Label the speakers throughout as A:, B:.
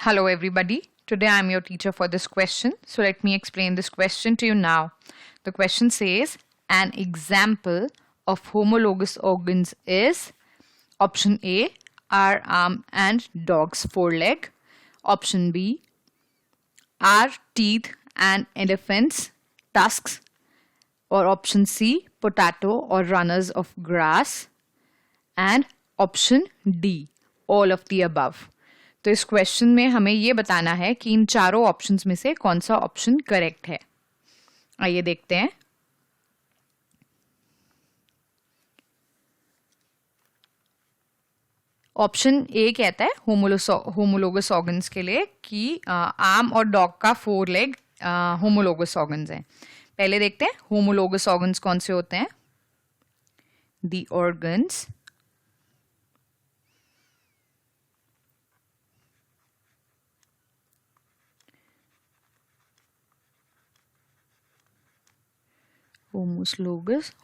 A: Hello everybody. Today I am your teacher for this question. So let me explain this question to you now. The question says an example of homologous organs is option A, our arm and dog's foreleg. Option B, our teeth and elephant's tusks. Or option C, potato or runners of grass. And option D, all of the above. तो इस question में हमें ये बताना है कि इन चारों options में से कौन सा ऑप्शन करेक्ट है. आइए देखते हैं. ऑप्शन ए कहता है होमोलोगस ऑर्गन्स के लिए कि आर्म और डॉग का फोर लेग होमोलोगस ऑर्गन्स हैं. पहले देखते हैं होमोलोगस ऑर्गन्स कौन से होते हैं. The organs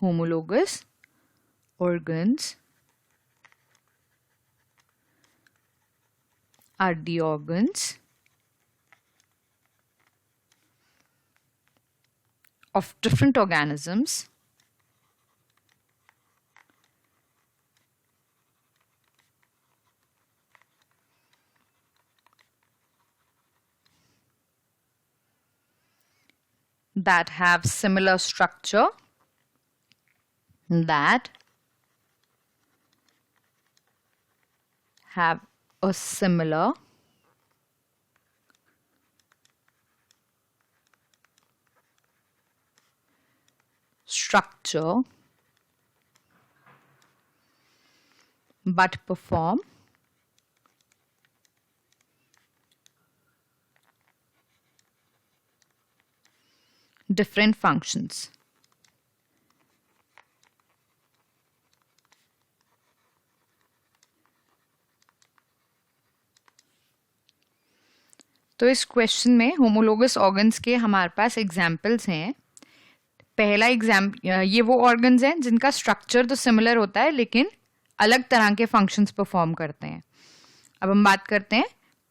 A: homologous organs are the organs of different organisms that have similar structure, that have a similar structure but perform different functions. तो इस क्वेश्चन में होमोलोगस ऑर्गन्स के हमारे पास एग्जाम्पल्स हैं. पहला ये वो ऑर्गन्स हैं जिनका स्ट्रक्चर तो सिमिलर होता है लेकिन अलग तरह के फंक्शंस परफॉर्म करते हैं. अब हम बात करते हैं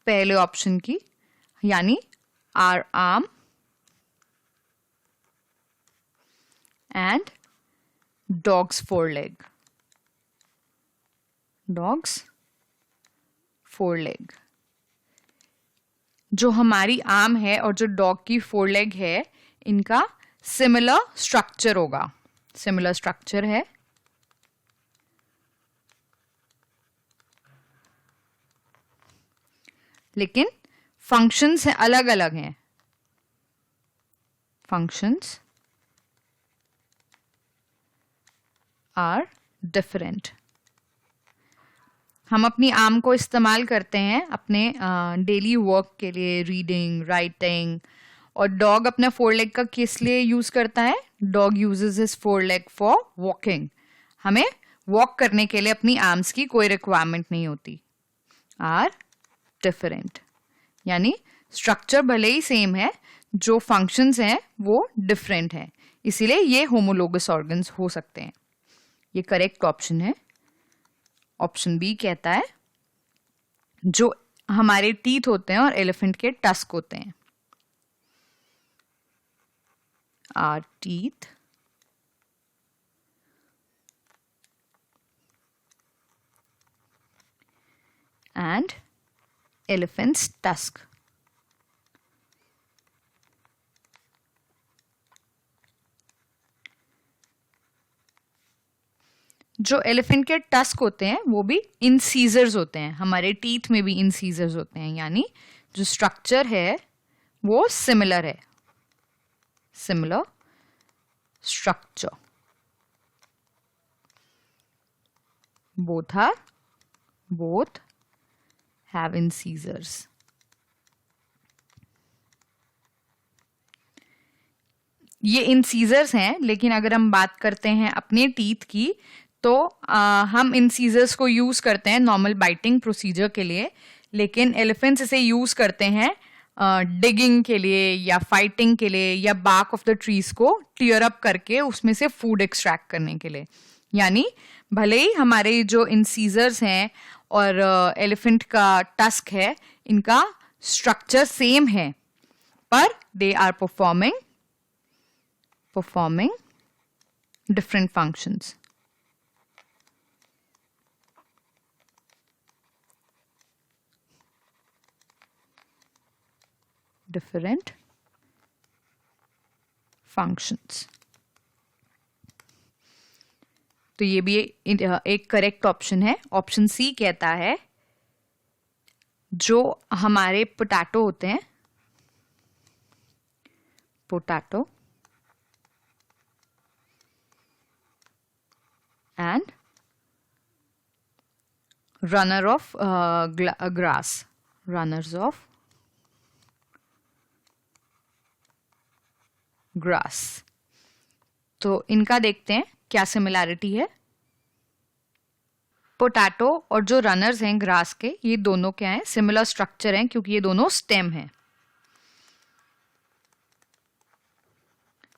A: पहले ऑप्शन की, यानी our arm and dog's foreleg. Dog's foreleg. जो हमारी आर्म है और जो डॉग की फोरलेग है, इनका सिमिलर स्ट्रक्चर होगा. सिमिलर स्ट्रक्चर है लेकिन फंक्शंस अलग अलग हैं. Functions are different. हम अपनी आर्म को इस्तेमाल करते हैं अपने डेली वर्क के लिए, रीडिंग, राइटिंग. और डॉग अपना फोरलेग का किस लिए यूज करता है? Dog uses his foreleg for walking. हमें वॉक करने के लिए अपनी आर्म्स की कोई रिक्वायरमेंट नहीं होती. आर डिफरेंट, यानी स्ट्रक्चर भले ही सेम है, जो फंक्शंस हैं वो डिफरेंट है. इसीलिए ये होमोलोगस ऑर्गन्स हो सकते हैं. ये करेक्ट ऑप्शन है. ऑप्शन बी कहता है जो हमारे टीथ होते हैं और एलिफेंट के टस्क होते हैं. Are teeth and elephants tusk. जो एलिफेंट के टस्क होते हैं वो भी इंसीजर्स होते हैं. हमारे टीथ में भी इंसीजर्स होते हैं, यानी जो स्ट्रक्चर है वो सिमिलर है. Similar structure. Both have incisors. ये इंसीजर्स हैं, लेकिन अगर हम बात करते हैं अपने टीथ की तो हम इंसीजर्स को यूज करते हैं नॉर्मल बाइटिंग प्रोसीजर के लिए, लेकिन एलिफेंट्स इसे यूज करते हैं डिगिंग के लिए या फाइटिंग के लिए या बार्क ऑफ द ट्रीज को टीयर अप करके उसमें से फूड एक्सट्रैक्ट करने के लिए. यानी भले ही हमारे जो इंसीजर्स हैं और एलिफेंट का टस्क है, इनका स्ट्रक्चर सेम है पर they are performing different functions. Different functions. तो ये भी एक करेक्ट ऑप्शन है. ऑप्शन सी कहता है जो हमारे पोटैटो होते हैं, potato and runner of grass, runners of grass. तो इनका देखते हैं क्या सिमिलैरिटी है. पोटैटो और जो रनर्स हैं ग्रास के, ये दोनों क्या हैं, सिमिलर स्ट्रक्चर हैं क्योंकि ये दोनों स्टेम हैं.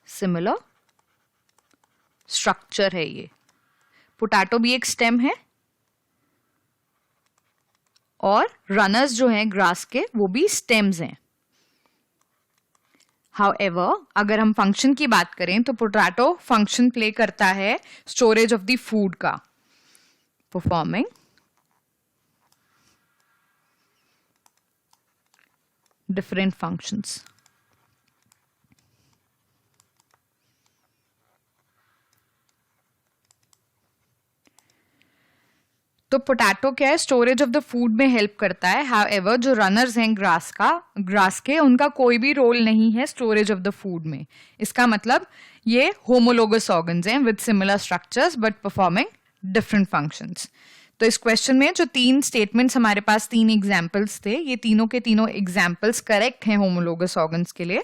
A: सिमिलर स्ट्रक्चर है ये. पोटैटो भी एक स्टेम है और रनर्स जो हैं ग्रास के वो भी स्टेम्स हैं. हाउएवर अगर हम फंक्शन की बात करें तो पोटैटो फंक्शन प्ले करता है स्टोरेज ऑफ द फूड का, परफॉर्मिंग डिफरेंट फंक्शंस. तो पोटैटो क्या है, स्टोरेज ऑफ द फूड में हेल्प करता है. हाउएवर जो रनर्स हैं ग्रास के उनका कोई भी रोल नहीं है स्टोरेज ऑफ द फूड में. इसका मतलब ये होमोलोगस ऑर्गन्स हैं with similar structures but performing different functions. तो इस क्वेश्चन में जो 3 स्टेटमेंट्स हमारे पास 3 एग्जाम्पल्स थे, ये तीनों के तीनों एग्जाम्पल्स करेक्ट हैं होमोलोगस ऑर्गन्स के लिए.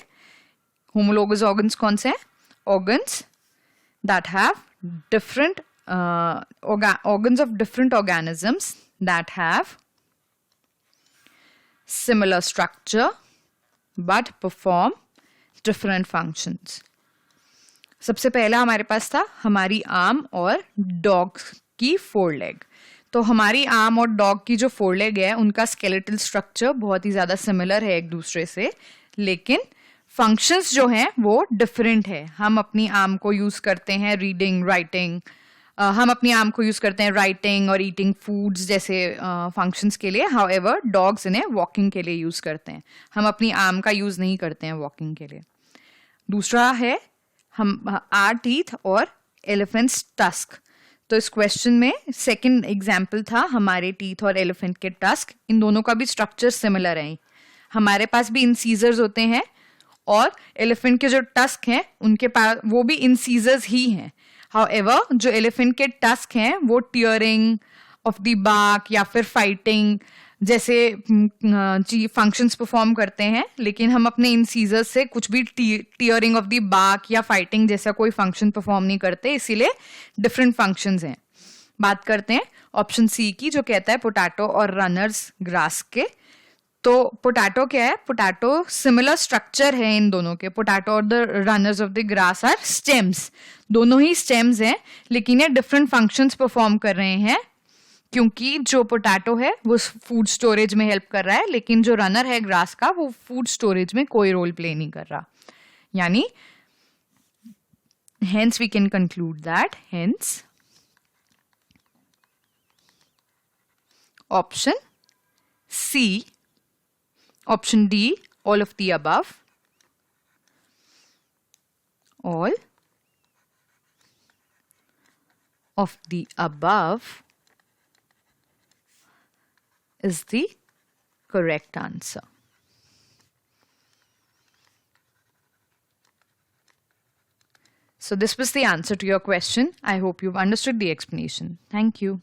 A: होमोलोगस ऑर्गन्स कौन से हैं? Organs that have different organs of different organisms that have similar structure but perform different functions. सबसे पहला हमारे पास था हमारी आर्म और डॉग की फोरलेग. तो हमारी आर्म और डॉग की जो फोरलेग है उनका स्केलेटल स्ट्रक्चर बहुत ही ज़्यादा सिमिलर है एक दूसरे से, लेकिन फंक्शंस जो हैं वो डिफरेंट है. हम अपनी आर्म को यूज़ करते हैं रीडिंग, राइटिंग. हम अपनी आर्म को यूज़ करते हैं राइटिंग और ईटिंग फूड्स जैसे फंक्शंस के लिए. हाउएवर डॉग्स इन्हें वॉकिंग के लिए यूज़ करते हैं. हम अपनी आर्म का यूज़ नहीं करते हैं वॉकिंग के लिए. दूसरा है हम आर टीथ और एलिफेंट्स टस्क. तो इस क्वेश्चन में सेकंड एग्जाम्पल था हमारे टीथ और एलिफेंट के टस्क. इन दोनों का भी स्ट्रक्चर सिमिलर है. हमारे पास भी इंसीजर्स होते हैं और एलिफेंट के जो टस्क हैं उनके पास वो भी इंसीजर्स ही हैं. हाउएवर जो एलिफेंट के टस्क हैं वो टियरिंग ऑफ द बार्क या फिर फाइटिंग जैसे फंक्शंस परफॉर्म करते हैं, लेकिन हम अपने इंसीजर्स से कुछ भी टियरिंग ऑफ द बार्क या फाइटिंग जैसा कोई फंक्शन परफॉर्म नहीं करते, इसीलिए डिफरेंट फंक्शंस हैं. बात करते हैं ऑप्शन सी की जो कहता है पोटैटो और रनर्स ग्रास के. तो पोटैटो क्या है? पोटैटो सिमिलर स्ट्रक्चर है इन दोनों के. पोटैटो और the runners of the grass are stems. दोनों ही स्टेम्स हैं लेकिन ये डिफरेंट फंक्शंस परफॉर्म कर रहे हैं क्योंकि जो पोटैटो है वो फूड स्टोरेज में हेल्प कर रहा है, लेकिन जो रनर है ग्रास का वो फूड स्टोरेज में कोई रोल प्ले नहीं कर रहा. यानी hence we can conclude that hence option C, option D, all of the above, all of the above is the correct answer. So this was the answer to your question. I hope you've understood the explanation. Thank you.